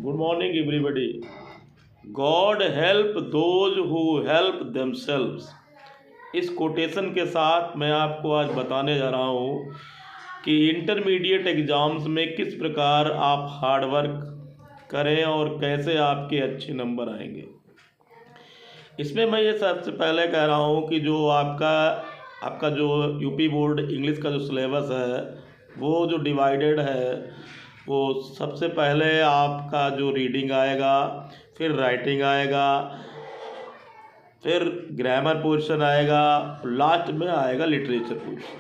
Good morning everybody. God help those who help themselves. इस quotation के साथ मैं आपको आज बताने जा रहा हूँ कि इंटरमीडिएट एग्ज़ाम्स में किस प्रकार आप हार्ड वर्क करें और कैसे आपके अच्छे नंबर आएंगे। इसमें मैं ये सबसे पहले कह रहा हूँ कि जो आपका जो यूपी बोर्ड इंग्लिश का जो सिलेबस है वो जो डिवाइडेड है, वो सबसे पहले आपका जो रीडिंग आएगा, फिर राइटिंग आएगा, फिर ग्रामर पोर्शन आएगा, लास्ट में आएगा लिटरेचर पोर्शन।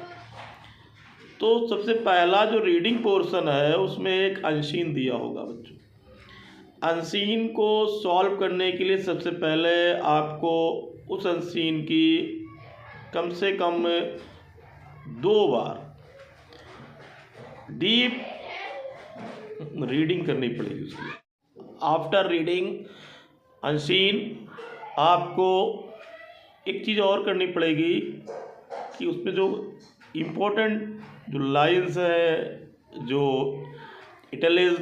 तो सबसे पहला जो रीडिंग पोर्शन है उसमें एक अनसीन दिया होगा बच्चों। अनसीन को सॉल्व करने के लिए सबसे पहले आपको उस अनसीन की कम से कम 2 बार डीप रीडिंग करनी पड़ेगी। उसकी आफ्टर रीडिंग अनसीन आपको एक चीज़ और करनी पड़ेगी कि उसमें जो इम्पोर्टेंट जो लाइंस है, जो इटैलिक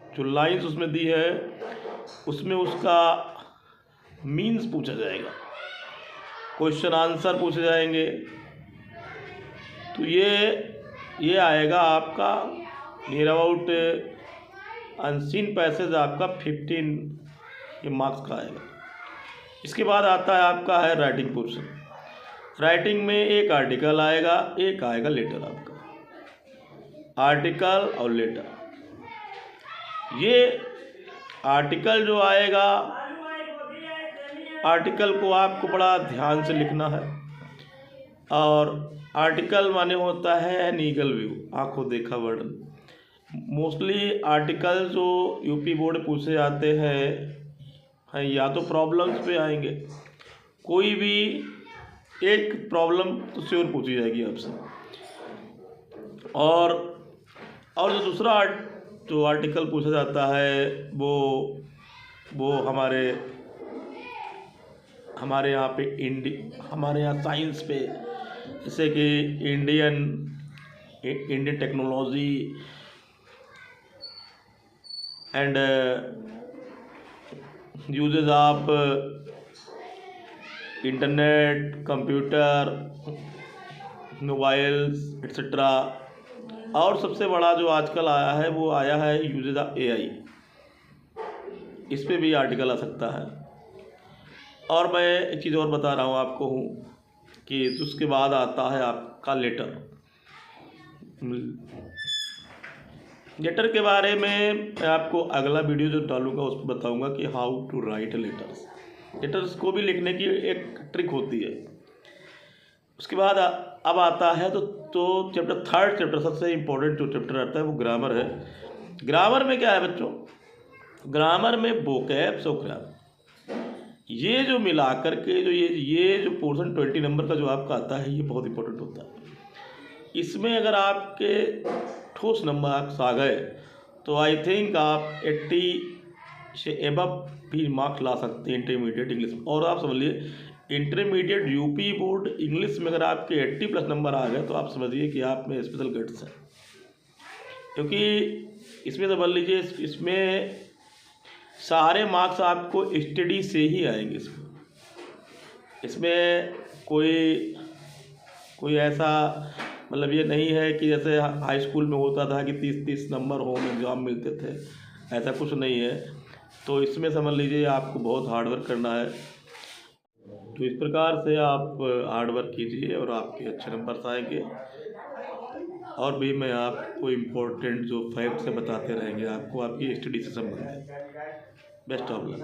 जो लाइंस उसमें दी है, उसमें उसका मीन्स पूछा जाएगा, क्वेश्चन आंसर पूछे जाएंगे। तो ये आएगा आपका नियर अबाउट अनसीन पैसेज आपका 15 मार्क्स का आएगा। इसके बाद आता है आपका है राइटिंग पोर्शन। राइटिंग में एक आर्टिकल आएगा, एक आएगा लेटर। आपका आर्टिकल और लेटर, ये आर्टिकल जो आएगा, आर्टिकल को आपको बड़ा ध्यान से लिखना है। और आर्टिकल माने होता है एन ईगल व्यू, आंखों देखा वर्णन। मोस्टली आर्टिकल जो यूपी बोर्ड पूछे जाते हैं या तो प्रॉब्लम्स पे आएंगे, कोई भी एक प्रॉब्लम तो श्योर पूछी जाएगी आपसे। और जो दूसरा जो आर्टिकल पूछा जाता है वो हमारे यहाँ पे हमारे यहाँ साइंस पे, जैसे कि Indian technology and usages of internet, computer, mobiles etcetera. और सबसे बड़ा जो आजकल आया है वो आया है यूजेज ऑफ एआई। इस पे भी आर्टिकल आ सकता है। और मैं एक चीज़ और बता रहा हूँ आपको कि उसके बाद आता है आपका लेटर। लेटर के बारे में मैं आपको अगला वीडियो जो डालूंगा उस पर बताऊंगा कि हाउ टू राइट लेटर्स को भी लिखने की एक ट्रिक होती है। उसके बाद अब आता है तो थर्ड चैप्टर सबसे इम्पोर्टेंट जो चैप्टर आता है वो ग्रामर है। ग्रामर में क्या है बच्चों, ग्रामर में वोकैब्स और ग्रामर ये जो मिलाकर के जो ये जो पोर्शन 20 नंबर का जो आपका आता है, ये बहुत इंपॉर्टेंट होता है। इसमें अगर आपके ठोस नंबर आ गए तो आई थिंक आप 80 से एबव भी मार्क्स ला सकते हैं इंटरमीडिएट इंग्लिश में। और आप समझ लिए इंटरमीडिएट यूपी बोर्ड इंग्लिश में अगर आपके 80+ नंबर आ गए तो आप समझिए कि आप में स्पेशल गट्स है। क्योंकि इसमें समझ लीजिए इसमें सारे मार्क्स आपको स्टडी से ही आएंगे। इसमें कोई ऐसा मतलब ये नहीं है कि जैसे हाई स्कूल में होता था कि 30 नंबर होम एग्ज़ाम मिलते थे, ऐसा कुछ नहीं है। तो इसमें समझ लीजिए आपको बहुत हार्ड वर्क करना है। तो इस प्रकार से आप हार्ड वर्क कीजिए और आपके अच्छे नंबर आएंगे। और भी मैं आपको इम्पोर्टेंट जो फैक्ट से बताते रहेंगे आपको आपकी स्टडी से संबंधित। Best of luck.